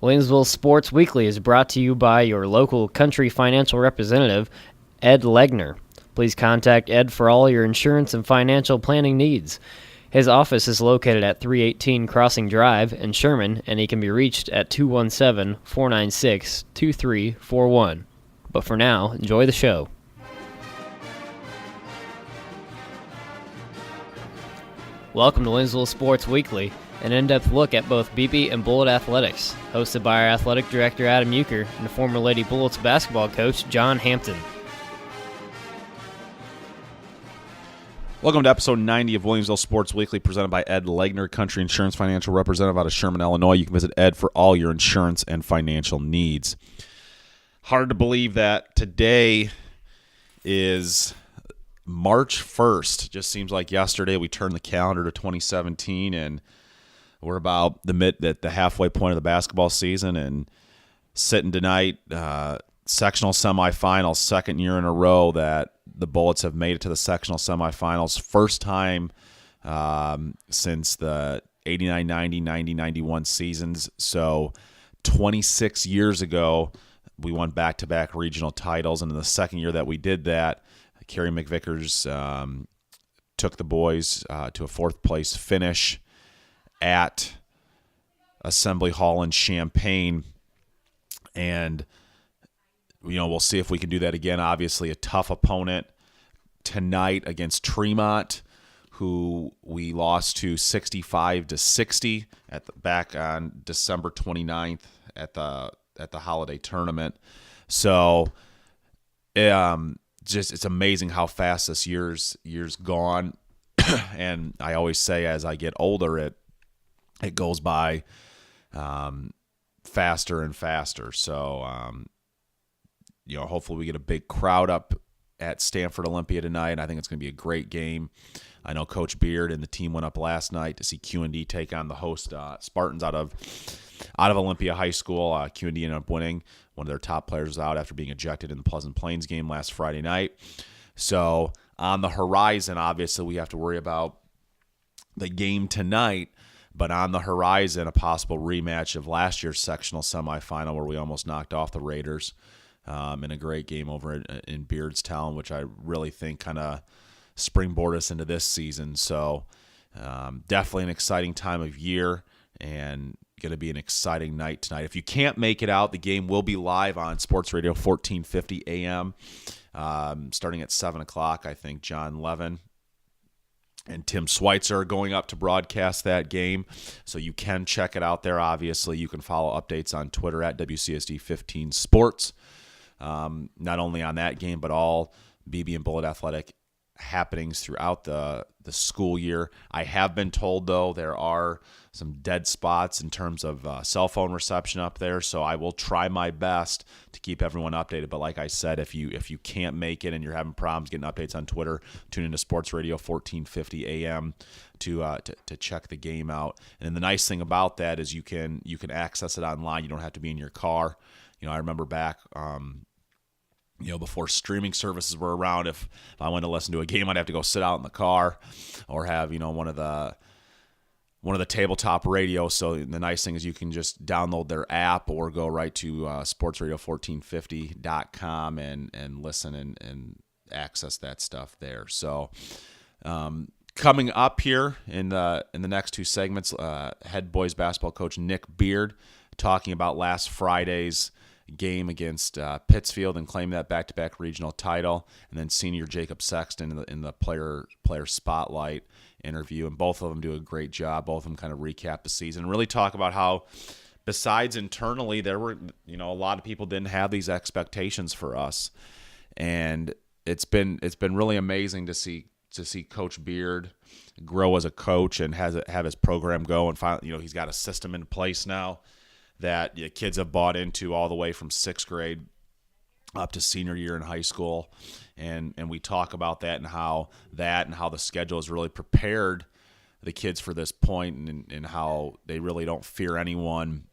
Williamsville Sports Weekly is brought to you by your local country financial representative, Ed Legner. Please contact Ed for all your insurance and financial planning needs. His office is located at 318 Crossing Drive in Sherman, and he can be reached at 217-496-2341. But for now, enjoy the show. Welcome to Williamsville Sports Weekly, an in-depth look at both BB and Bullet athletics, hosted by our athletic director Adam Euchre and former Lady Bullets basketball coach John Hampton. Welcome to episode 90 of Williamsville Sports Weekly, presented by Ed Legner, Country Insurance Financial Representative out of Sherman, Illinois. You can visit Ed for all your insurance and financial needs. Hard to believe that today is March 1st. Just seems like yesterday we turned the calendar to 2017, and we're about the halfway point of the basketball season, and sitting tonight, sectional semifinals, second year in a row that the Bullets have made it to the sectional semifinals. First time since the 89-90, 90-91 seasons. So 26 years ago, we won back-to-back regional titles, and in the second year that we did that, Kerry McVickers took the boys to a fourth-place finish at Assembly Hall in Champaign, and we'll see if we can do that again. Obviously, a tough opponent tonight against Tremont, who we lost to 65-60 back on December 29th at the holiday tournament. So, it's amazing how fast this year's gone. And I always say, as I get older, it goes by faster and faster. So, hopefully we get a big crowd up at Stanford Olympia tonight. I think it's going to be a great game. I know Coach Beard and the team went up last night to see QND take on the host Spartans out of Olympia High School. QND ended up winning. One of their top players was out after being ejected in the Pleasant Plains game last Friday night. So on the horizon, obviously, we have to worry about the game tonight. But on the horizon, a possible rematch of last year's sectional semifinal where we almost knocked off the Raiders in a great game over in Beardstown, which I really think kind of springboard us into this season. So definitely an exciting time of year and going to be an exciting night tonight. If you can't make it out, the game will be live on Sports Radio 1450 AM starting at 7 o'clock. I think John Levin and Tim Schweitzer are going up to broadcast that game, so you can check it out there. Obviously, you can follow updates on Twitter at WCSD15Sports, not only on that game, but all BB and Bullet athletic happenings throughout the school year. I have been told, though, there are some dead spots in terms of cell phone reception up there, so I will try my best to keep everyone updated. But like I said, if you can't make it and you're having problems getting updates on Twitter, tune into Sports Radio 1450 AM to check the game out. And the nice thing about that is you can access it online. You don't have to be in your car. I remember back before streaming services were around, if I wanted to listen to a game, I'd have to go sit out in the car or have, one of the tabletop radios. So the nice thing is you can just download their app or go right to sportsradio1450.com and listen and access that stuff there. So coming up here in the next two segments, head boys basketball coach Nick Beard talking about last Friday's game against Pittsfield and claim that back-to-back regional title, and then senior Jacob Sexton in the player spotlight interview, and both of them do a great job. Both of them kind of recap the season and really talk about how, besides internally, there were a lot of people didn't have these expectations for us, and it's been really amazing to see Coach Beard grow as a coach and have his program go, and finally, he's got a system in place now that kids have bought into all the way from sixth grade up to senior year in high school. And we talk about that and how the schedule has really prepared the kids for this point, and how they really don't fear anyone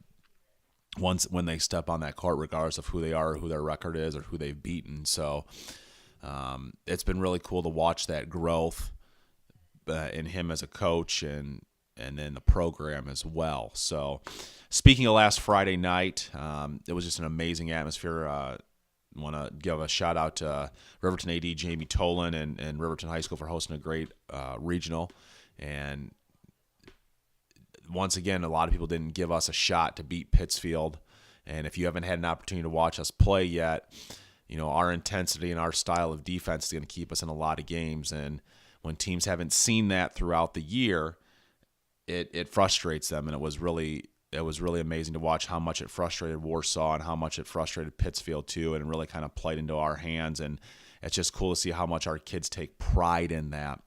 when they step on that court, regardless of who they are, or who their record is, or who they've beaten. So it's been really cool to watch that growth in him as a coach, and then the program as well. So speaking of last Friday night, it was just an amazing atmosphere. I want to give a shout out to Riverton AD Jamie Tolan and Riverton High School for hosting a great regional. And once again, a lot of people didn't give us a shot to beat Pittsfield. And if you haven't had an opportunity to watch us play yet, our intensity and our style of defense is going to keep us in a lot of games. And when teams haven't seen that throughout the year, it frustrates them. And it was really amazing to watch how much it frustrated Warsaw and how much it frustrated Pittsfield too, and really kind of played into our hands. And it's just cool to see how much our kids take pride in that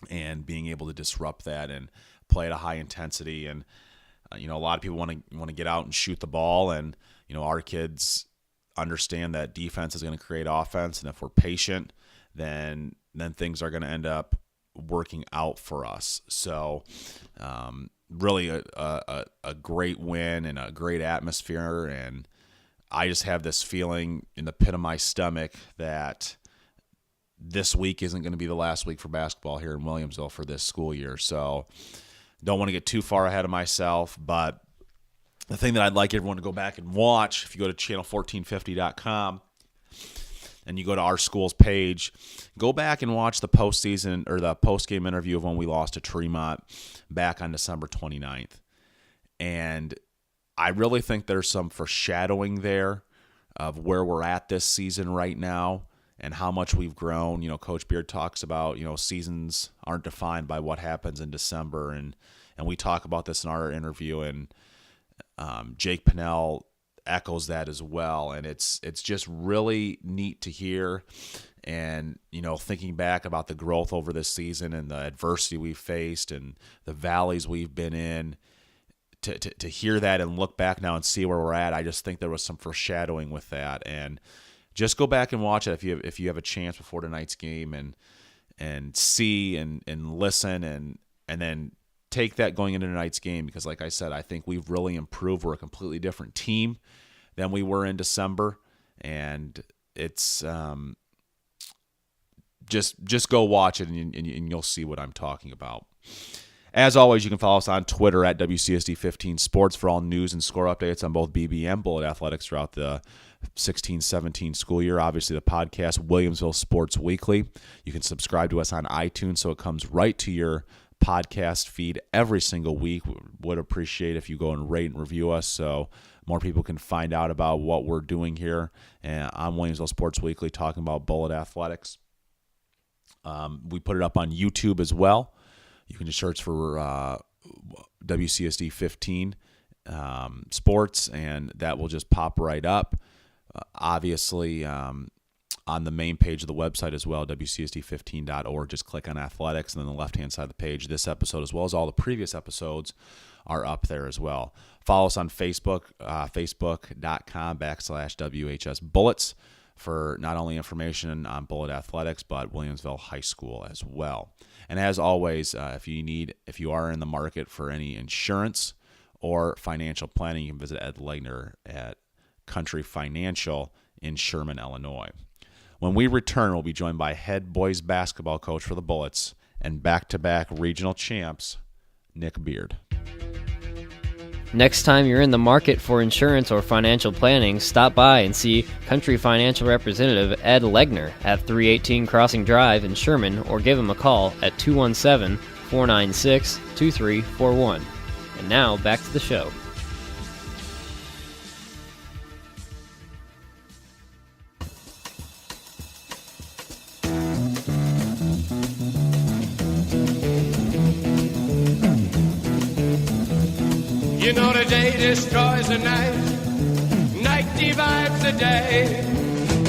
and being able to disrupt that and play at a high intensity. And a lot of people want to get out and shoot the ball, and our kids understand that defense is going to create offense, and if we're patient, then things are going to end up working out for us. So really a great win and a great atmosphere, and I just have this feeling in the pit of my stomach that this week isn't going to be the last week for basketball here in Williamsville for this school year. So don't want to get too far ahead of myself, but the thing that I'd like everyone to go back and watch, if you go to channel1450.com and you go to our school's page, go back and watch the postseason or the post-game interview of when we lost to Tremont back on December 29th. And I really think there's some foreshadowing there of where we're at this season right now and how much we've grown. Coach Beard talks about, seasons aren't defined by what happens in December. And we talk about this in our interview, and Jake Pinnell echoes that as well. And it's just really neat to hear. And, thinking back about the growth over this season and the adversity we've faced and the valleys we've been in, to hear that and look back now and see where we're at, I just think there was some foreshadowing with that. And just go back and watch it if you have a chance before tonight's game, and see and listen and then take that going into tonight's game, because like I said, I think we've really improved. We're a completely different team than we were in December, and it's just go watch it and you'll see what I'm talking about. As always, you can follow us on Twitter at WCSD15 Sports for all news and score updates on both BB and Bullet Athletics throughout the 16-17 school year. Obviously, the podcast, Williamsville Sports Weekly. You can subscribe to us on iTunes so it comes right to your podcast feed every single week. Would appreciate if you go and rate and review us so more people can find out about what we're doing here on Williamsville Sports Weekly, talking about Bullet Athletics. We put it up on YouTube as well. You can just search for WCSD 15 Sports, and that will just pop right up. Obviously, on the main page of the website as well, WCSD15.org, just click on athletics, and then the left-hand side of the page, this episode, as well as all the previous episodes, are up there as well. Follow us on Facebook, facebook.com/WHS Bullets, for not only information on Bullet Athletics, but Williamsville High School as well. And as always, if you are in the market for any insurance or financial planning, you can visit Ed Legner at Country Financial in Sherman, Illinois. When we return, we'll be joined by head boys basketball coach for the Bullets and back-to-back regional champs, Nick Beard. Next time you're in the market for insurance or financial planning, stop by and see Country Financial Representative Ed Legner at 318 Crossing Drive in Sherman, or give him a call at 217-496-2341. And now, back to the show. You know the day destroys the night, night divides the day.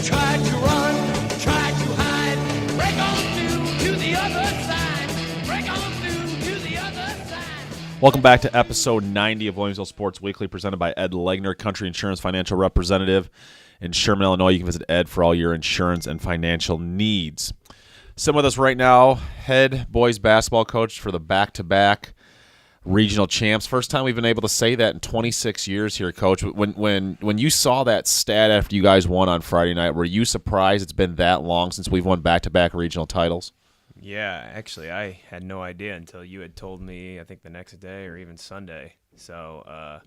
Try to run, try to hide, break on through to the other side, break on through to the other side. Welcome back to episode 90 of Williamsville Sports Weekly, presented by Ed Legner, Country Insurance Financial Representative in Sherman, Illinois. You can visit Ed for all your insurance and financial needs. Sitting with us right now, head boys basketball coach for the back-to-back regional champs. First time we've been able to say that in 26 years here, Coach. When you saw that stat after you guys won on Friday night, were you surprised it's been that long since we've won back-to-back regional titles? Yeah, actually, I had no idea until you had told me, I think the next day or even Sunday. So,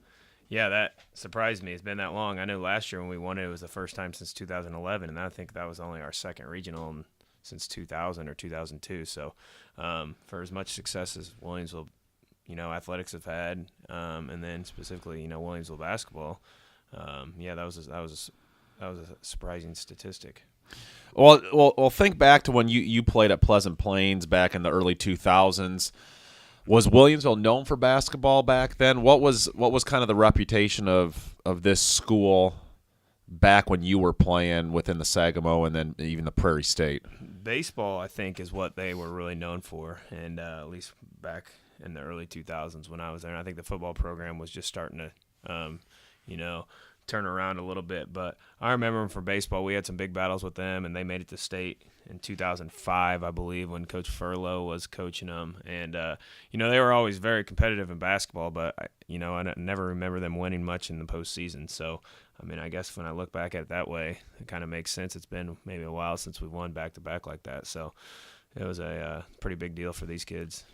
yeah, that surprised me. It's been that long. I know last year when we won it, it was the first time since 2011, and I think that was only our second regional since 2000 or 2002. So, for as much success as Williamsville, athletics have had, and then specifically, Williamsville basketball, yeah, that was a surprising statistic. Well, think back to when you played at Pleasant Plains back in the early 2000s. Was Williamsville known for basketball back then? What was kind of the reputation of this school back when you were playing within the Sagamo and then even the Prairie State? Baseball, I think, is what they were really known for, and at least back in the early 2000s when I was there. And I think the football program was just starting to, turn around a little bit. But I remember them for baseball. We had some big battles with them, and they made it to state in 2005, I believe, when Coach Furlow was coaching them. And, they were always very competitive in basketball, but, I never remember them winning much in the postseason. So, I guess when I look back at it that way, it kind of makes sense. It's been maybe a while since we've won back-to-back like that. So it was a pretty big deal for these kids.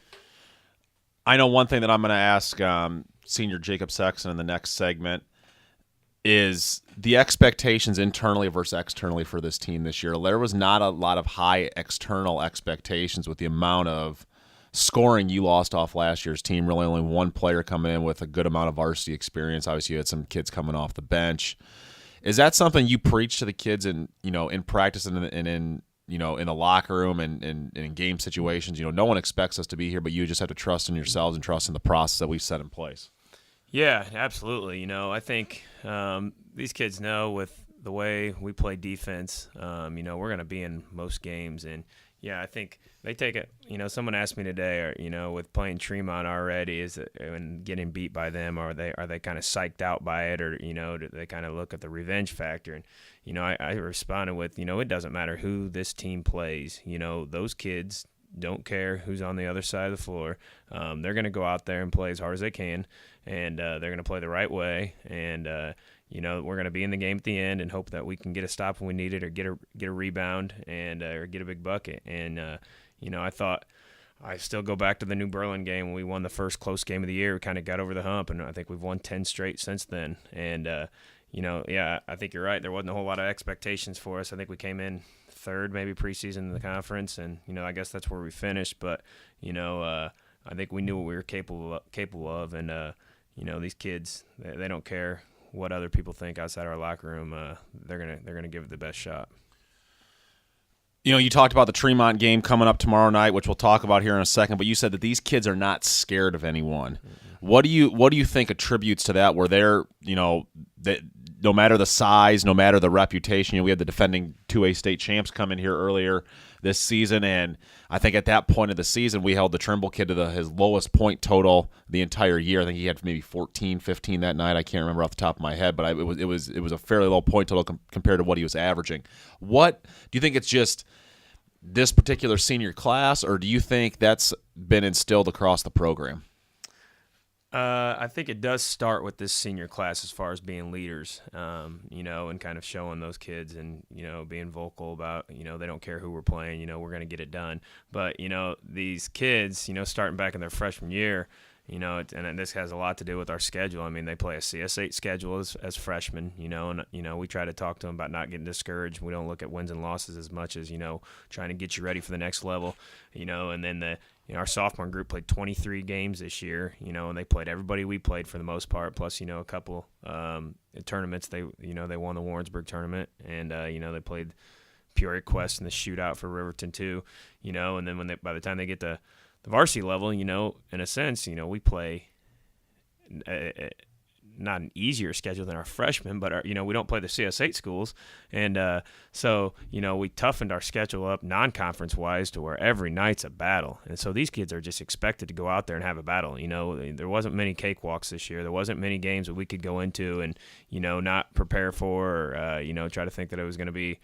I know one thing that I'm going to ask Senior Jacob Sexton in the next segment is the expectations internally versus externally for this team this year. There was not a lot of high external expectations with the amount of scoring you lost off last year's team. Really only one player coming in with a good amount of varsity experience. Obviously, you had some kids coming off the bench. Is that something you preach to the kids in practice and in the locker room and in game situations? No one expects us to be here, but you just have to trust in yourselves and trust in the process that we've set in place. Yeah, absolutely. I think these kids know with the way we play defense, we're going to be in most games. And, yeah, I think they take it. Someone asked me today, with playing Tremont already, and getting beat by them, are they kind of psyched out by it, or, do they kind of look at the revenge factor? And, I responded with, it doesn't matter who this team plays. Those kids don't care who's on the other side of the floor. They're going to go out there and play as hard as they can, and they're going to play the right way. And we're going to be in the game at the end and hope that we can get a stop when we need it, or get a rebound, and or get a big bucket. And I thought I still go back to the New Berlin game when we won the first close game of the year. We kind of got over the hump, and I think we've won 10 straight since then. And yeah, I think you're right. There wasn't a whole lot of expectations for us. I think we came in third, maybe preseason in the conference, and I guess that's where we finished. But I think we knew what we were capable of, and these kids, they don't care what other people think outside our locker room. They're gonna give it the best shot. You talked about the Tremont game coming up tomorrow night, which we'll talk about here in a second. But you said that these kids are not scared of anyone. Mm-hmm. What do you think attributes to that? Where they're that no matter the size, no matter the reputation. We had the defending 2A state champs come in here earlier this season, and I think at that point of the season we held the Trimble kid to his lowest point total the entire year. I think he had maybe 14, 15 that night. I can't remember off the top of my head, but it was a fairly low point total compared to what he was averaging. What do you think? It's just this particular senior class, or do you think that's been instilled across the program? I think it does start with this senior class as far as being leaders, and kind of showing those kids and, being vocal about, they don't care who we're playing, we're going to get it done. But, these kids, starting back in their freshman year, and this has a lot to do with our schedule. They play a CS8 schedule as freshmen, and, we try to talk to them about not getting discouraged. We don't look at wins and losses as much as, trying to get you ready for the next level, and then our sophomore group played 23 games this year, and they played everybody we played for the most part, plus, a couple tournaments. They won the Warrensburg tournament, and, they played Peoria Quest in the shootout for Riverton too, and then by the time they get to the varsity level, in a sense, we play not an easier schedule than our freshmen, but we don't play the CS8 schools, and so we toughened our schedule up non-conference wise to where every night's a battle, and so these kids are just expected to go out there and have a battle. There wasn't many cakewalks this year. There wasn't many games that we could go into and not prepare for, or try to think that it was going to be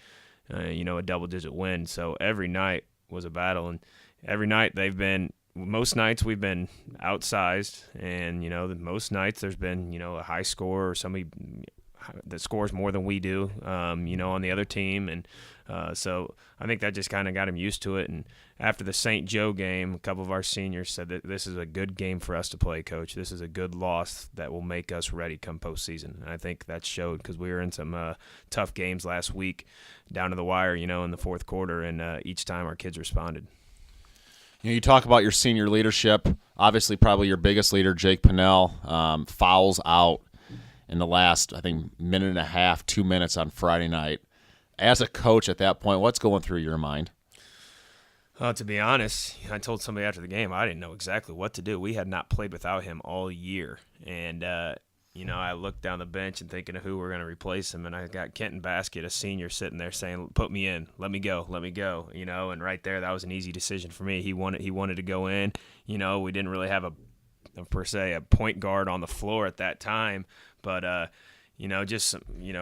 a double-digit win. So every night was a battle, and every night most nights we've been outsized, and most nights there's been a high score or somebody that scores more than we do, on the other team. And so I think that just kind of got him used to it. And after the St. Joe game, a couple of our seniors said that this is a good game for us to play, Coach. This is a good loss that will make us ready come postseason. And I think that showed because we were in some tough games last week down to the wire, in the fourth quarter, and each time our kids responded. You talk about your senior leadership. Obviously, probably your biggest leader, Jake Pinnell, fouls out in the last, I think, minute and a half, 2 minutes on Friday night. As a coach at that point, what's going through your mind? To be honest, I told somebody after the game I didn't know exactly what to do. We had not played without him all year. And, I looked down the bench and thinking of who we're going to replace him, and I got Kenton Baskett, a senior, sitting there saying, "Put me in, let me go," and right there that was an easy decision for me. He wanted to go in. We didn't really have a point guard on the floor at that time, but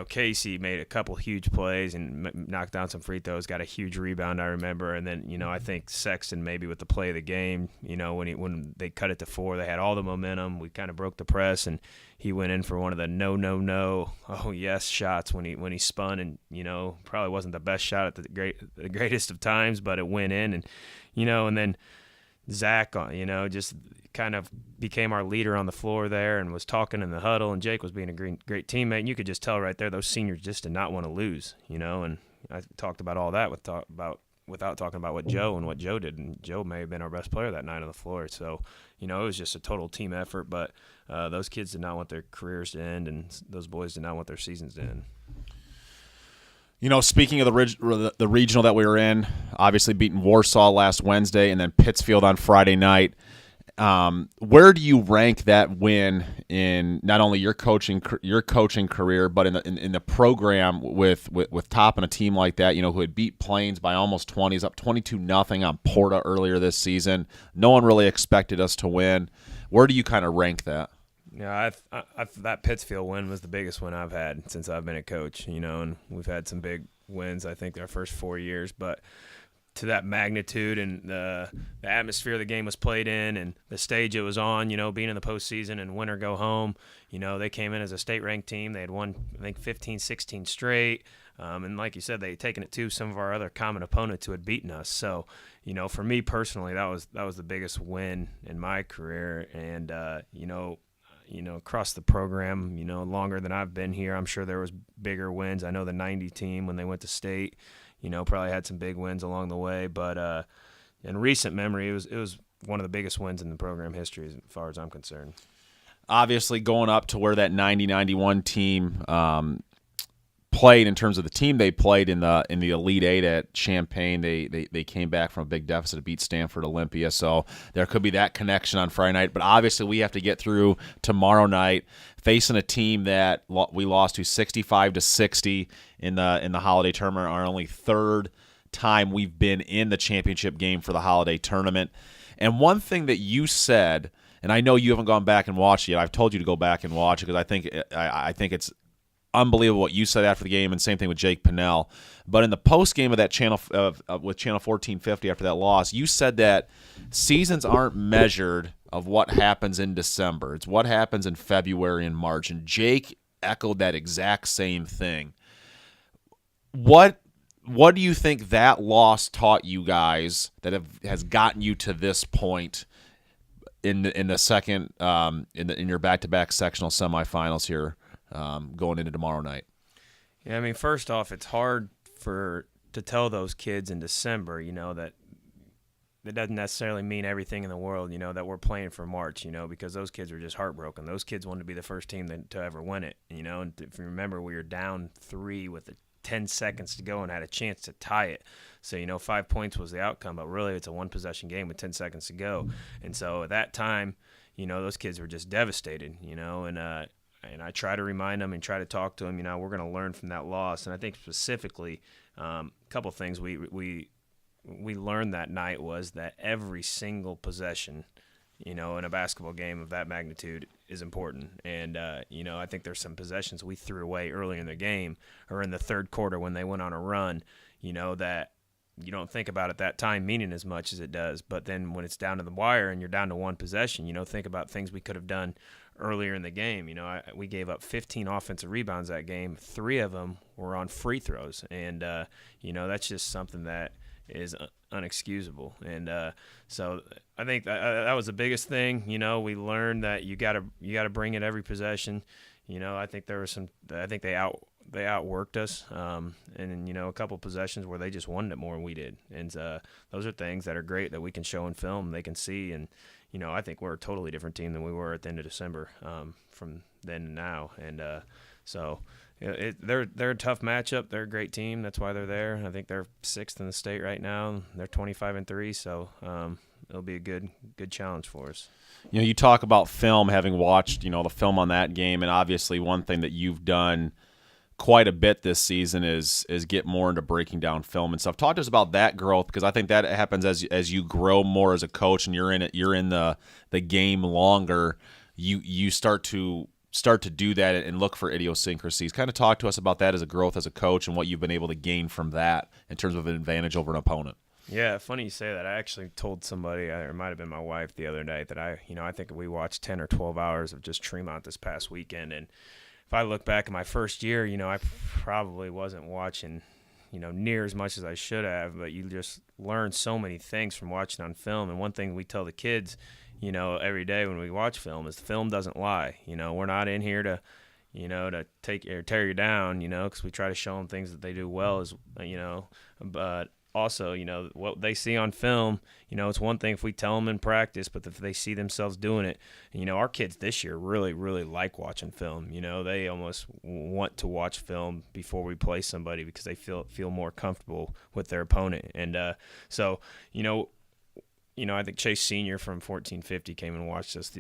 Casey made a couple huge plays and knocked down some free throws, got a huge rebound, I remember. And then, I think Sexton maybe with the play of the game, when they cut it to 4, they had all the momentum. We kind of broke the press, and he went in for one of the no, oh yes shots when he spun, and, probably wasn't the best shot at the greatest of times, but it went in. And, and then Zach, just kind of became our leader on the floor there and was talking in the huddle, and Jake was being a great teammate. And you could just tell right there those seniors just did not want to lose, and I talked about all that without talking about what Joe did. And Joe may have been our best player that night on the floor. So, it was just a total team effort, but those kids did not want their careers to end, and those boys did not want their seasons to end. Speaking of the regional that we were in, obviously beating Warsaw last Wednesday and then Pittsfield on Friday night. Where do you rank that win in not only your coaching career, but in the program with topping a team like that, who had beat Plains by almost 20s, up 22-0 on Porta earlier this season. No one really expected us to win. Where do you kind of rank that? Yeah, that Pittsfield win was the biggest win I've had since I've been a coach, and we've had some big wins, I think, our first 4 years, but to that magnitude and the atmosphere the game was played in and the stage it was on, being in the postseason and win or go home, they came in as a state-ranked team. They had won, I think, 15, 16 straight. And like you said, they had taken it to some of our other common opponents who had beaten us. So, for me personally, that was the biggest win in my career. And, across the program, longer than I've been here, I'm sure there was bigger wins. I know the 90 team when they went to state, probably had some big wins along the way. But in recent memory, it was one of the biggest wins in the program history as far as I'm concerned. Obviously, going up to where that 90-91 team played in terms of the team they played in the Elite Eight at Champaign, they came back from a big deficit to beat Stanford Olympia. So there could be that connection on Friday night. But obviously, we have to get through tomorrow night facing a team that we lost to 65-60 in the Holiday Tournament, our only third time we've been in the championship game for the Holiday Tournament. And one thing that you said, and I know you haven't gone back and watched it yet. I've told you to go back and watch it because I think it's unbelievable what you said after the game, and same thing with Jake Pinnell. But in the post game of that channel with Channel 1450 after that loss, you said that seasons aren't measured of what happens in December. It's what happens in February and March. And Jake echoed that exact same thing. What do you think that loss taught you guys that has gotten you to this point in the second in your back-to-back sectional semifinals here? Going into tomorrow night? Yeah, I mean, first off, it's hard to tell those kids in December, that doesn't necessarily mean everything in the world, that we're playing for March, because those kids are just heartbroken. Those kids wanted to be the first team to ever win it, and if you remember, we were down 3 with 10 seconds to go and had a chance to tie it. So, 5 points was the outcome, but really it's a one-possession game with 10 seconds to go. And so at that time, those kids were just devastated, and I try to remind them and try to talk to them, we're going to learn from that loss. And I think specifically a couple things we learned that night was that every single possession, in a basketball game of that magnitude is important. And, I think there's some possessions we threw away early in the game or in the third quarter when they went on a run, that you don't think about at that time meaning as much as it does. But then when it's down to the wire and you're down to one possession, think about things we could have done earlier in the game. We gave up 15 offensive rebounds that game. 3 of them were on free throws, and that's just something that is unexcusable. And so I think that was the biggest thing. We learned that you gotta bring it every possession. I think there was they outworked us, and a couple possessions where they just wanted it more than we did. And those are things that are great that we can show in film. They can see, and I think we're a totally different team than we were at the end of December from then to now. And so they're a tough matchup. They're a great team. That's why they're there. I think they're 6th in the state right now. They're 25-3, so it'll be a good challenge for us. You talk about film, having watched the film on that game, and obviously one thing that you've done quite a bit this season is get more into breaking down film and stuff. Talk to us about that growth, because I think that happens as you grow more as a coach and you're in the game longer. You start to do that and look for idiosyncrasies. Kind of talk to us about that as a growth as a coach and what you've been able to gain from that in terms of an advantage over an opponent. Yeah, funny you say that. I actually told somebody, or it might have been my wife the other night, that I think we watched 10 or 12 hours of just Tremont this past weekend. And if I look back at my first year, I probably wasn't watching, near as much as I should have. But you just learn so many things from watching on film. And one thing we tell the kids, every day when we watch film is the film doesn't lie. We're not in here to, to take or tear you down, because we try to show them things that they do well, but also, what they see on film, it's one thing if we tell them in practice, but if they see themselves doing it, our kids this year really, really like watching film. They almost want to watch film before we play somebody because they feel more comfortable with their opponent. And so, I think Chase Sr. from 1450 came and watched us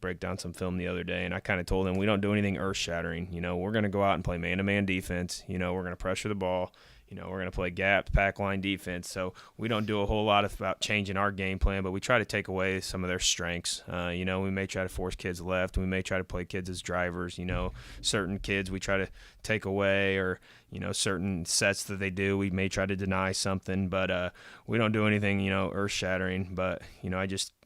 break down some film the other day, and I kind of told him we don't do anything earth-shattering. We're going to go out and play man-to-man defense. We're going to pressure the ball. We're going to play gap, pack line defense. So we don't do a whole lot about changing our game plan, but we try to take away some of their strengths. We may try to force kids left. We may try to play kids as drivers. Certain kids we try to take away, or, certain sets that they do, we may try to deny something. But we don't do anything, earth-shattering. But,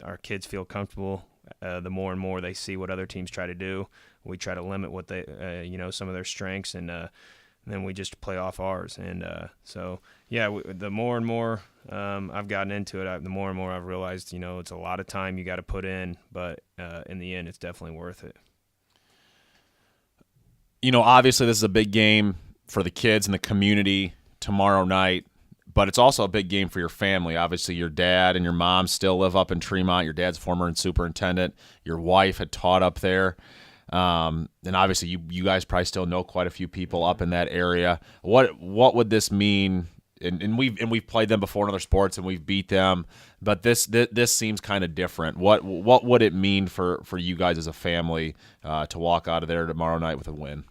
our kids feel comfortable. The more and more they see what other teams try to do, we try to limit what they, some of their strengths, and then we just play off ours. And the more and more I've gotten into it, the more and more I've realized, it's a lot of time you got to put in, but in the end, it's definitely worth it. Obviously this is a big game for the kids and the community tomorrow night, but it's also a big game for your family. Obviously your dad and your mom still live up in Tremont. Your dad's former superintendent. Your wife had taught up there. And obviously you guys probably still know quite a few people up in that area. What would this mean? And we've played them before in other sports and we've beat them, but this seems kind of different. What would it mean for you guys as a family to walk out of there tomorrow night with a win?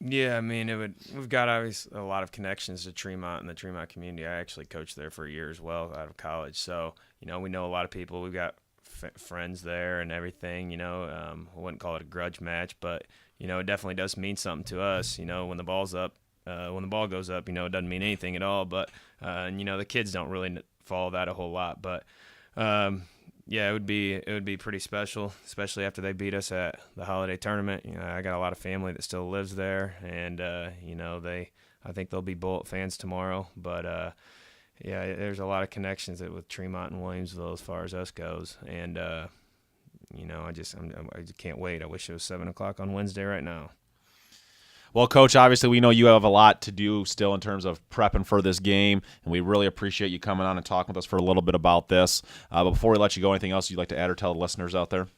Yeah, I mean, we've got obviously a lot of connections to Tremont and the Tremont community. I actually coached there for a year as well out of college, so we know a lot of people. We've got friends there and everything. I wouldn't call it a grudge match, but it definitely does mean something to us. When the ball's up, when the ball goes up, it doesn't mean anything at all. But the kids don't really follow that a whole lot. But it would be pretty special, especially after they beat us at the holiday tournament. I got a lot of family that still lives there, and I think they'll be Bullet fans tomorrow. But there's a lot of connections with Tremont and Williamsville as far as us goes, and I just can't wait. I wish it was 7:00 on Wednesday right now. Well, Coach, obviously we know you have a lot to do still in terms of prepping for this game, and we really appreciate you coming on and talking with us for a little bit about this. But before we let you go, anything else you'd like to add or tell the listeners out there?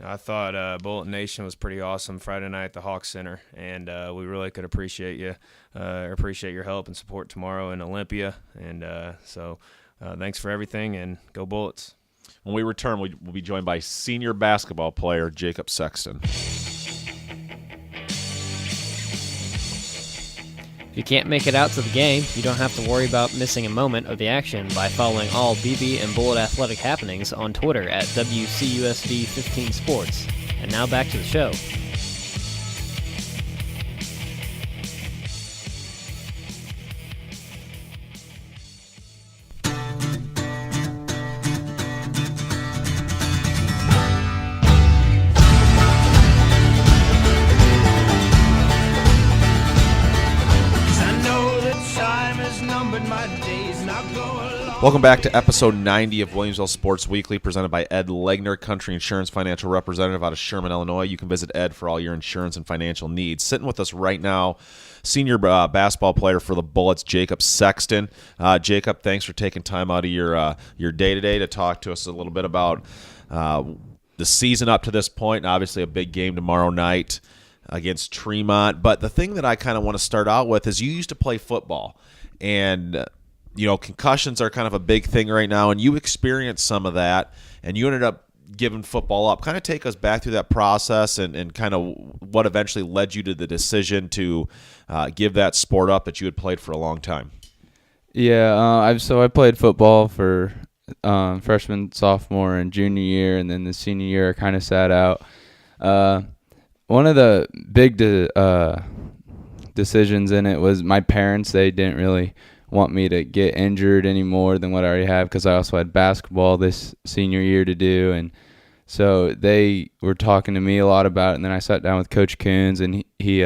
I thought Bullet Nation was pretty awesome Friday night at the Hawk Center, and we really could appreciate you, appreciate your help and support tomorrow in Olympia. And so thanks for everything, and go Bullets. When we return, we'll be joined by senior basketball player Jacob Sexton. If you can't make it out to the game, you don't have to worry about missing a moment of the action by following all BB and Bullet athletic happenings on Twitter at WCUSD15Sports. And now back to the show. Welcome back to episode 90 of Williamsville Sports Weekly, presented by Ed Legner, Country Insurance Financial Representative out of Sherman, Illinois. You can visit Ed for all your insurance and financial needs. Sitting with us right now, senior basketball player for the Bullets, Jacob Sexton. Jacob, thanks for taking time out of your day-to-day to talk to us a little bit about the season up to this point, and obviously a big game tomorrow night against Tremont. But the thing that I kind of want to start out with is you used to play football, and concussions are kind of a big thing right now, and you experienced some of that, and you ended up giving football up. Kind of take us back through that process and kind of what eventually led you to the decision to give that sport up that you had played for a long time. Yeah, I played football for freshman, sophomore, and junior year, and then the senior year I kind of sat out. One of the big decisions in it was my parents. They didn't really want me to get injured any more than what I already have, because I also had basketball this senior year to do, and so they were talking to me a lot about it. And then I sat down with Coach Coons, and he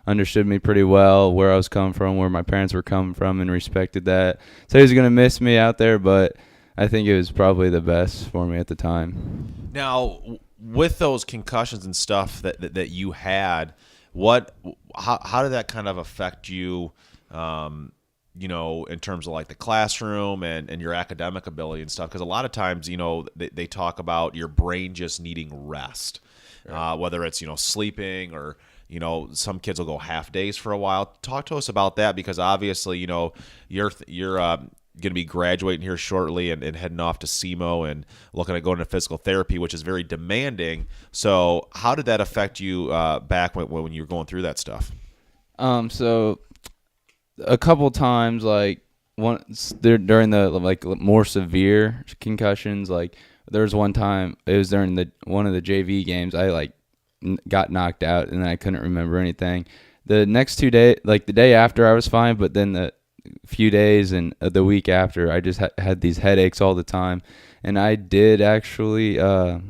understood me pretty well, where I was coming from, where my parents were coming from, and respected that. So he was going to miss me out there, but I think it was probably the best for me at the time. Now, with those concussions and stuff that you had, how did that kind of affect you? In terms of like the classroom and your academic ability and stuff, because a lot of times, they talk about your brain just needing rest, right. Whether it's, sleeping or, some kids will go half days for a while. Talk to us about that, because obviously, you're going to be graduating here shortly and heading off to SEMO and looking at going to physical therapy, which is very demanding. So how did that affect you back when you were going through that stuff? So a couple times, like once during the more severe concussions, like there was one time, it was during one of the JV games, I got knocked out and I couldn't remember anything. The next 2 days, the day after, I was fine, but then the few days and the week after, I just had these headaches all the time. And I did actually, I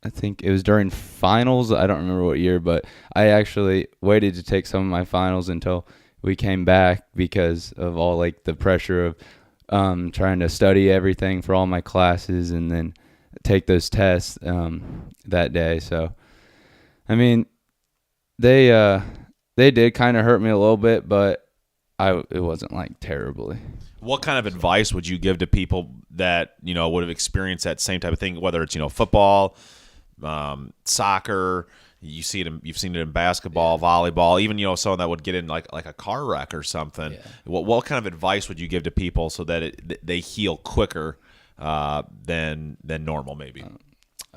think it was during finals, I don't remember what year, but I actually waited to take some of my finals until we came back, because of all the pressure of trying to study everything for all my classes and then take those tests that day. So, I mean, they did kind of hurt me a little bit, but it wasn't terribly. What kind of advice would you give to people that would have experienced that same type of thing, whether it's football, soccer? You've seen it in basketball, volleyball, even someone that would get in like a car wreck or something. Yeah. What kind of advice would you give to people so that they heal quicker than normal, maybe?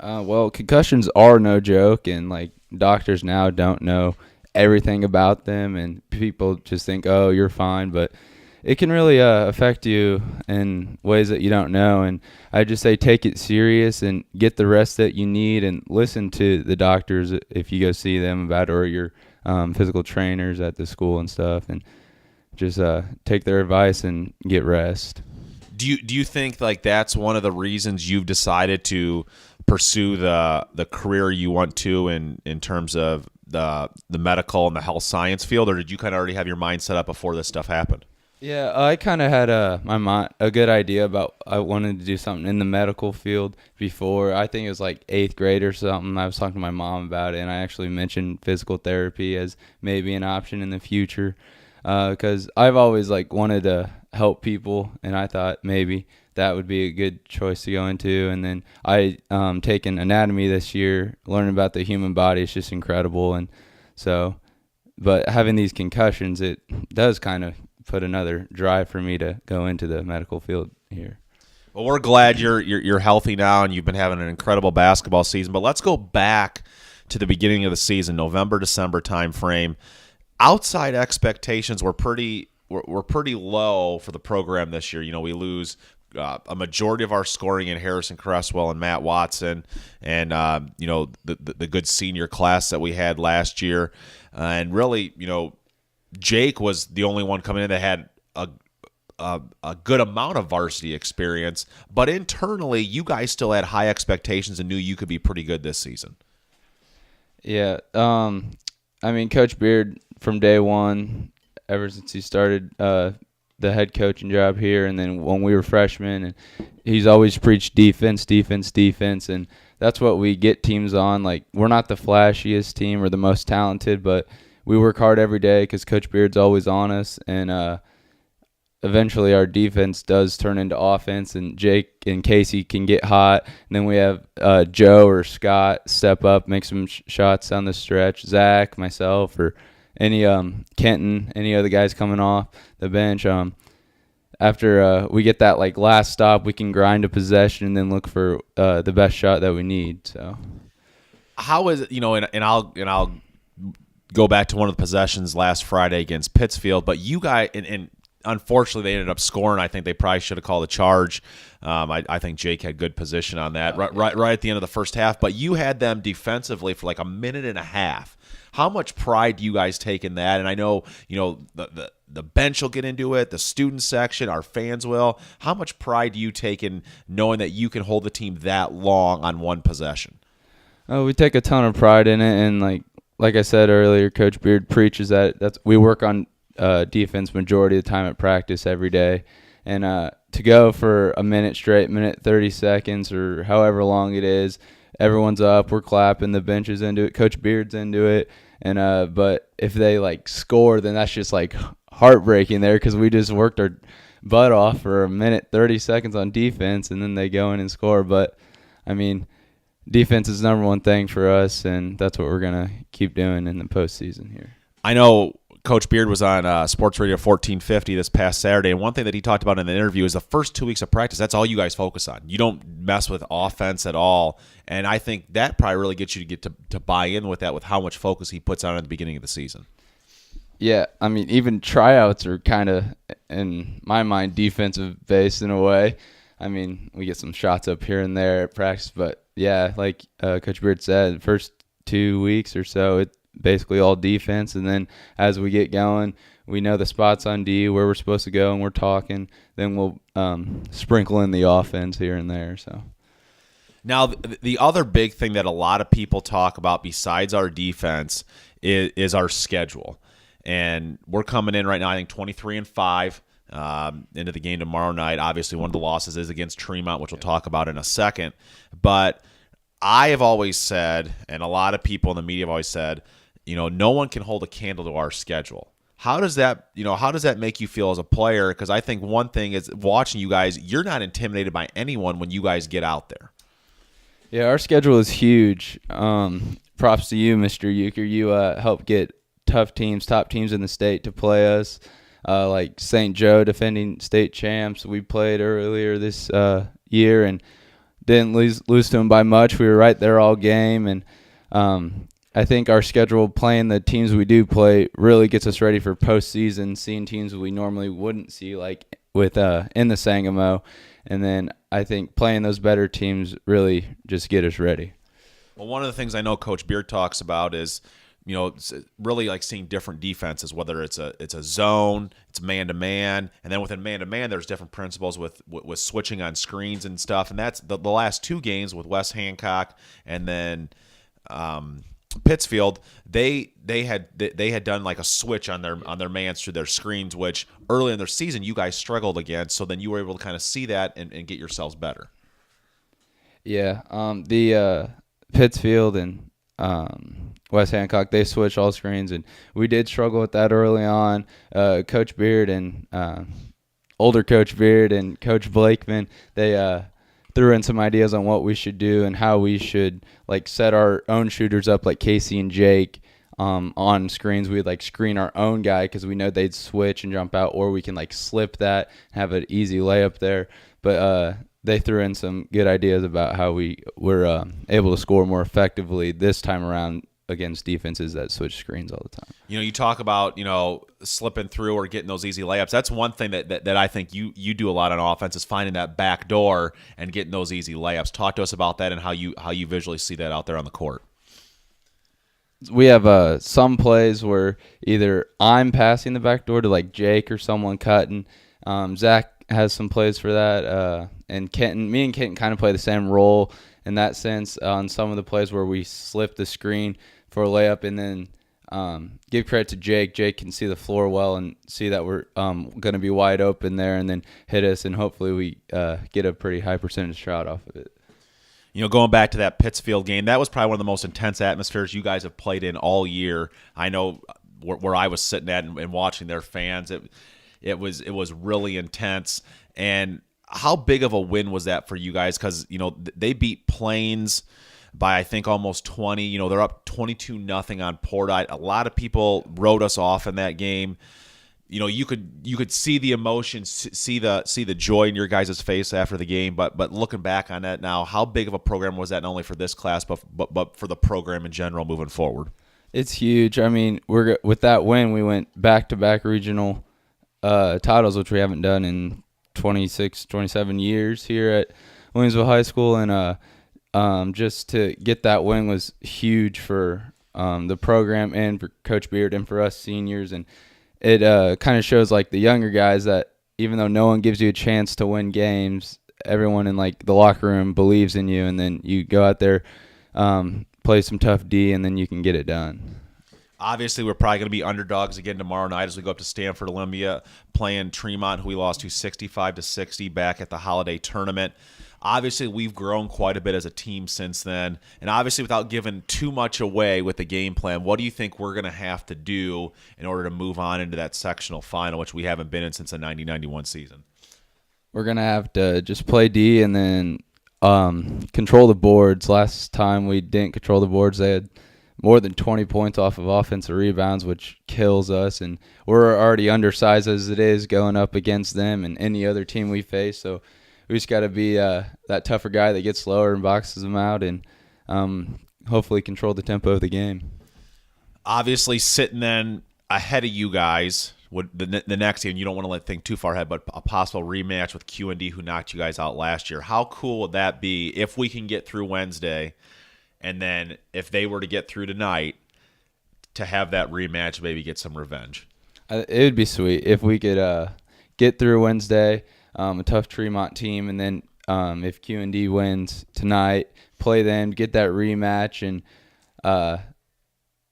Well, concussions are no joke, and doctors now don't know everything about them, and people just think, oh, you're fine, but it can really affect you in ways that you don't know. And I just say take it serious and get the rest that you need, and listen to the doctors if you go see them about it, or your physical trainers at the school and stuff, and just take their advice and get rest. Do you think that's one of the reasons you've decided to pursue the career you want to in terms of the medical and the health science field, or did you kind of already have your mind set up before this stuff happened? Yeah, I kind of had a good idea about I wanted to do something in the medical field before. I think it was 8th grade or something. I was talking to my mom about it, and I actually mentioned physical therapy as maybe an option in the future, because I've always wanted to help people, and I thought maybe that would be a good choice to go into. And then I taken anatomy this year, learning about the human body. It's just incredible, and so, but having these concussions, it does kind of put another drive for me to go into the medical field here. Well, we're glad you're healthy now, and you've been having an incredible basketball season. But let's go back to the beginning of the season, November, December time frame. Outside expectations were pretty low for the program this year. We lose a majority of our scoring in Harrison Cresswell and Matt Watson, and the good senior class that we had last year, and really Jake was the only one coming in that had a good amount of varsity experience, but internally you guys still had high expectations and knew you could be pretty good this season. Yeah, Coach Beard from day one, ever since he started the head coaching job here, and then when we were freshmen, and he's always preached defense, defense, defense, and that's what we get teams on. Like, we're not the flashiest team or the most talented, but we work hard every day because Coach Beard's always on us, and eventually our defense does turn into offense, and Jake and Casey can get hot, and then we have Joe or Scott step up, make some shots down the stretch, Zach, myself, or any Kenton, any other guys coming off the bench. After we get that like last stop, we can grind a possession and then look for the best shot that we need. So, how is it? And I'll go back to one of the possessions last Friday against Pittsfield, but you guys and unfortunately they ended up scoring. I think they probably should have called a charge. I think Jake had good position on that right at the end of the first half, but you had them defensively for like a minute and a half. How much pride do you guys take in that? And I know, the bench will get into it, the student section, our fans will. How much pride do you take in knowing that you can hold the team that long on one possession? Oh, we take a ton of pride in it, and like I said earlier, Coach Beard preaches that we work on defense majority of the time at practice every day, and to go for a minute straight, minute 30 seconds, or however long it is, everyone's up, we're clapping, the bench is into it, Coach Beard's into it, and but if they score, then that's just heartbreaking there because we just worked our butt off for a minute 30 seconds on defense, and then they go in and score. But I mean, defense is the number one thing for us, and that's what we're gonna keep doing in the postseason here. I know Coach Beard was on Sports Radio 1450 this past Saturday, and one thing that he talked about in the interview is the first 2 weeks of practice, that's all you guys focus on. You don't mess with offense at all, and I think that probably really gets you to buy in with that, with how much focus he puts on at the beginning of the season. Yeah, I mean, even tryouts are kind of, in my mind, defensive-based in a way. I mean, we get some shots up here and there at practice, but yeah, like Coach Beard said, first 2 weeks or so, it's basically all defense, and then as we get going, we know the spots on D, where we're supposed to go, and we're talking, then we'll sprinkle in the offense here and there. So now the other big thing that a lot of people talk about besides our defense is our schedule, and we're coming in right now, I think 23-5 into the game tomorrow night. Obviously one of the losses is against Tremont, which we'll talk about in a second, but I have always said, and a lot of people in the media have always said, no one can hold a candle to our schedule. How does that make you feel as a player? Because I think one thing is, watching you guys, you're not intimidated by anyone when you guys get out there. Yeah, our schedule is huge. Props to you, Mr. Euchre. You help get top teams in the state to play us. Like St. Joe, defending state champs, we played earlier this year and didn't lose to them by much. We were right there all game, and I think our schedule, playing the teams we do play, really gets us ready for postseason, seeing teams we normally wouldn't see, like with in the Sangamo. And then I think playing those better teams really just get us ready. Well, one of the things I know Coach Beard talks about is, really seeing different defenses, whether it's a zone, it's man-to-man, and then within man-to-man, there's different principles with switching on screens and stuff. And that's the last two games with West Hancock and then Pittsfield. They had done a switch on their mans through their screens, which early in their season you guys struggled against. So then you were able to kind of see that and get yourselves better. Yeah, the Pittsfield and West Hancock, they switch all screens, and we did struggle with that early on. Coach Beard and older Coach Beard and Coach Blakeman, they threw in some ideas on what we should do and how we should set our own shooters up, like Casey and Jake on screens. We'd screen our own guy because we know they'd switch and jump out, or we can slip that, have an easy layup there. But they threw in some good ideas about how we were able to score more effectively this time around against defenses that switch screens all the time. You talk about, slipping through or getting those easy layups. That's one thing that I think you do a lot on offense, is finding that back door and getting those easy layups. Talk to us about that and how you visually see that out there on the court. We have some plays where either I'm passing the back door to Jake or someone cutting. Zach has some plays for that, and me and Kenton kind of play the same role in that sense on some of the plays where we slip the screen for a layup, and then give credit to Jake. Jake can see the floor well and see that we're going to be wide open there and then hit us, and hopefully we get a pretty high percentage shot off of it. Going back to that Pittsfield game, that was probably one of the most intense atmospheres you guys have played in all year. I know where I was sitting at and watching their fans, it was really intense. And how big of a win was that for you guys? Because they beat Plains by I think almost 20. They're up 22-0 on Portite. A lot of people wrote us off in that game. You could see the emotion, see the joy in your guys' face after the game. But looking back on that now, how big of a program was that, not only for this class but for the program in general moving forward? It's huge. I mean, with that win, we went back-to-back regional titles, which we haven't done in 26, 27 years here at Williamsville High School, and just to get that win was huge for the program and for Coach Beard and for us seniors. And it kind of shows like the younger guys that even though no one gives you a chance to win games, everyone in like the locker room believes in you, and then you go out there, play some tough D, and then you can get it done. Obviously, we're probably going to be underdogs again tomorrow night as we go up to Stanford Olympia playing Tremont, who we lost to 65-60 back at the holiday tournament. Obviously, we've grown quite a bit as a team since then. And obviously, without giving too much away with the game plan, what do you think we're going to have to do in order to move on into that sectional final, which we haven't been in since the 90-91 season? We're going to have to just play D and then control the boards. Last time we didn't control the boards, they had more than 20 points off of offensive rebounds, which kills us. And we're already undersized as it is going up against them and any other team we face. So we just got to be that tougher guy that gets slower and boxes them out and hopefully control the tempo of the game. Obviously, sitting then ahead of you guys, the next game, you don't want to let think too far ahead, but a possible rematch with Q&D, who knocked you guys out last year. How cool would that be if we can get through Wednesday, and then if they were to get through tonight, to have that rematch, maybe get some revenge? It would be sweet if we could get through Wednesday, a tough Tremont team, and then if Q&D wins tonight, play them, get that rematch. And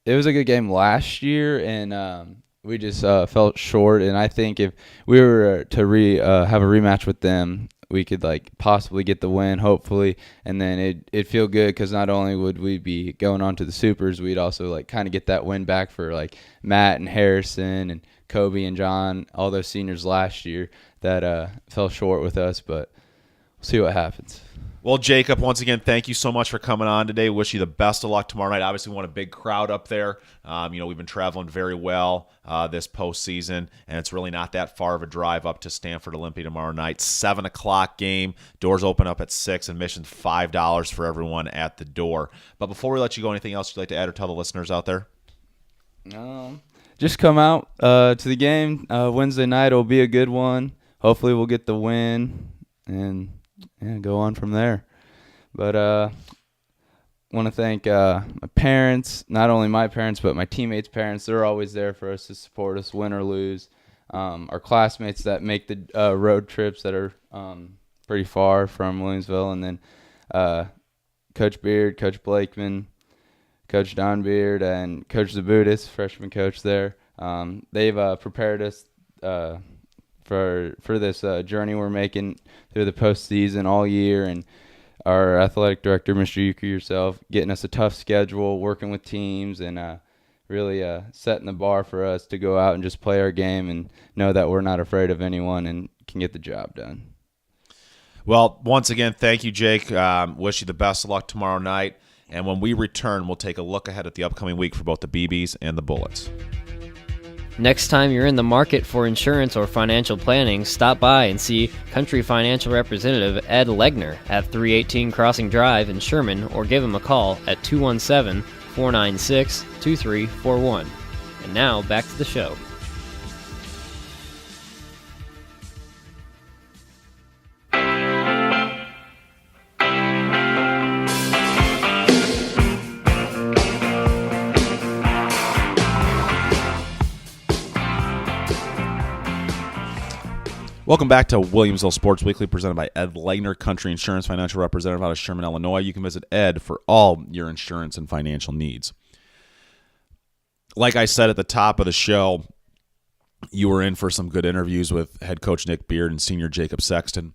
it was a good game last year, and we just felt short. And I think if we were to have a rematch with them, we could possibly get the win, hopefully, and then it'd feel good because not only would we be going on to the Supers, we'd also kind of get that win back for Matt and Harrison and Kobe and John, all those seniors last year that fell short with us, but we'll see what happens. Well, Jacob, once again, thank you so much for coming on today. Wish you the best of luck tomorrow night. Obviously, we want a big crowd up there. We've been traveling very well this postseason, and it's really not that far of a drive up to Stanford Olympia tomorrow night. 7 o'clock game. Doors open up at 6. Admission's $5 for everyone at the door. But before we let you go, anything else you'd like to add or tell the listeners out there? Just come out to the game Wednesday night. It'll be a good one. Hopefully, we'll get the win and go on from there. But want to thank my parents, not only my parents, but my teammates' parents. They're always there for us to support us, win or lose. Our classmates that make the road trips that are pretty far from Williamsville. And then Coach Beard, Coach Blakeman, Coach Don Beard, and Coach Zabutis, freshman coach there. They've prepared us for this journey we're making through the postseason all year, and our athletic director, Mr. Yuki, yourself, getting us a tough schedule, working with teams, and really setting the bar for us to go out and just play our game and know that we're not afraid of anyone and can get the job done. Well, once again, thank you, Jake. Wish you the best of luck tomorrow night. And when we return, we'll take a look ahead at the upcoming week for both the BBs and the Bullets. Next time you're in the market for insurance or financial planning, stop by and see Country Financial Representative Ed Legner at 318 Crossing Drive in Sherman, or give him a call at 217-496-2341. And now, back to the show. Welcome back to Williamsville Sports Weekly, presented by Ed Legner, Country Insurance Financial Representative out of Sherman, Illinois. You can visit Ed for all your insurance and financial needs. like I said at the top of the show, you were in for some good interviews with head coach Nick Beard and senior Jacob Sexton.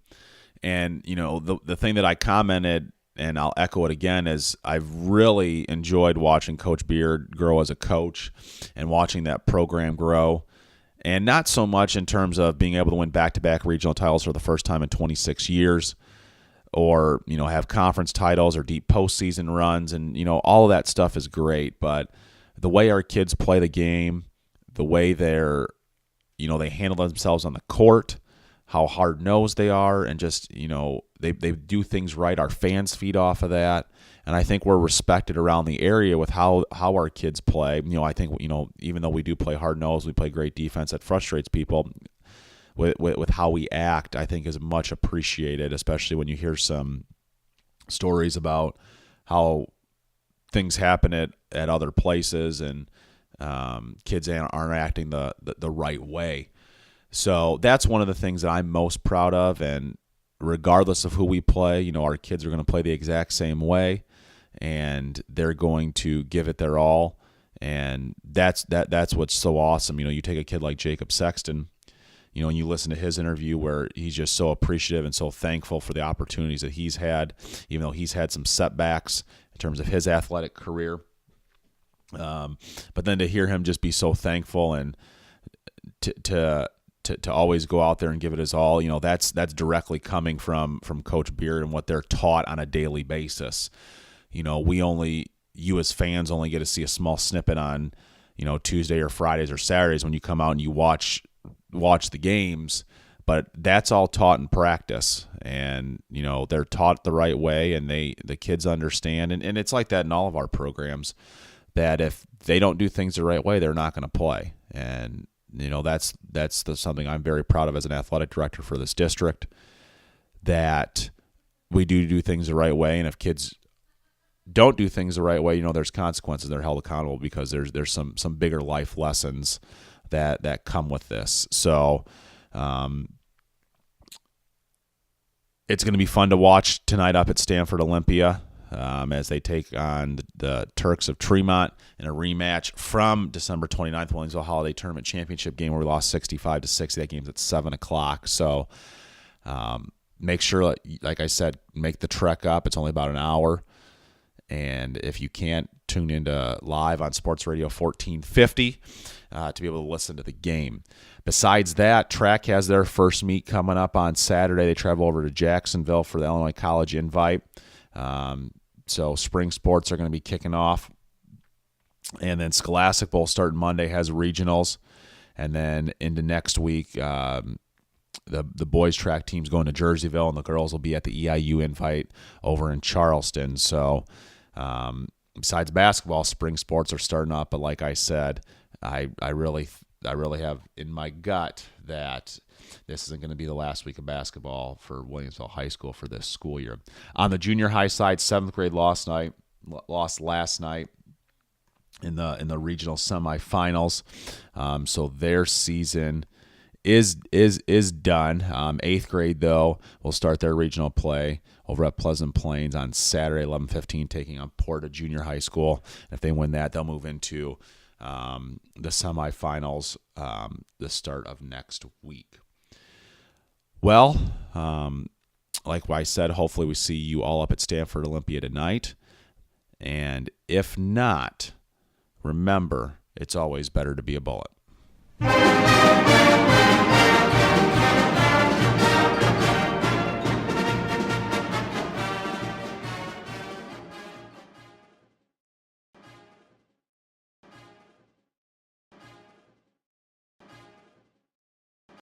And, the thing that I commented, and I'll echo it again, is I've really enjoyed watching Coach Beard grow as a coach and watching that program grow. And not so much in terms of being able to win back-to-back regional titles for the first time in 26 years, or, have conference titles or deep postseason runs. And, all of that stuff is great. But the way our kids play the game, the way they handle themselves on the court, how hard-nosed they are, and just, they do things right. Our fans feed off of that. And I think we're respected around the area with how our kids play. I think, even though we do play hard-nosed, we play great defense that frustrates people. With how we act, I think is much appreciated, especially when you hear some stories about how things happen at other places and kids aren't acting the right way. So that's one of the things that I'm most proud of. And regardless of who we play, our kids are going to play the exact same way, and they're going to give it their all. And that's what's so awesome. You take a kid like Jacob Sexton, and you listen to his interview where he's just so appreciative and so thankful for the opportunities that he's had, even though he's had some setbacks in terms of his athletic career. But then to hear him just be so thankful and to always go out there and give it his all, that's directly coming from Coach Beard and what they're taught on a daily basis. You as fans only get to see a small snippet on, Tuesday or Fridays or Saturdays when you come out and you watch the games, but that's all taught in practice. And, they're taught the right way, and the kids understand. And it's like that in all of our programs, that if they don't do things the right way, they're not going to play. And, that's something I'm very proud of as an athletic director for this district, that we do things the right way. And if kids don't do things the right way, there's consequences. They're held accountable, because there's some bigger life lessons that come with this. So it's going to be fun to watch tonight up at Stanford Olympia as they take on the Turks of Tremont in a rematch from December 29th, Williamsville Holiday Tournament Championship game, where we lost 65-60. That game's at 7 o'clock. So make sure, like I said, make the trek up. It's only about an hour. And if you can't, tune into live on Sports Radio 1450 to be able to listen to the game. Besides that, track has their first meet coming up on Saturday. They travel over to Jacksonville for the Illinois College Invite. So spring sports are going to be kicking off. And then Scholastic Bowl starting Monday has regionals. And then into next week, the boys track team's going to Jerseyville, and the girls will be at the EIU Invite over in Charleston. So besides basketball, spring sports are starting up. But like I said, I really have in my gut that this isn't going to be the last week of basketball for Williamsville High School for this school year. On the junior high side, 7th grade lost last night in the regional semifinals. So their season is done. 8th grade, though, will start their regional play over at Pleasant Plains on Saturday, 11:15, taking on Porta Junior High School. If they win that, they'll move into the semifinals the start of next week. Well, like I said, hopefully we see you all up at Stanford Olympia tonight. And if not, remember, it's always better to be a bullet.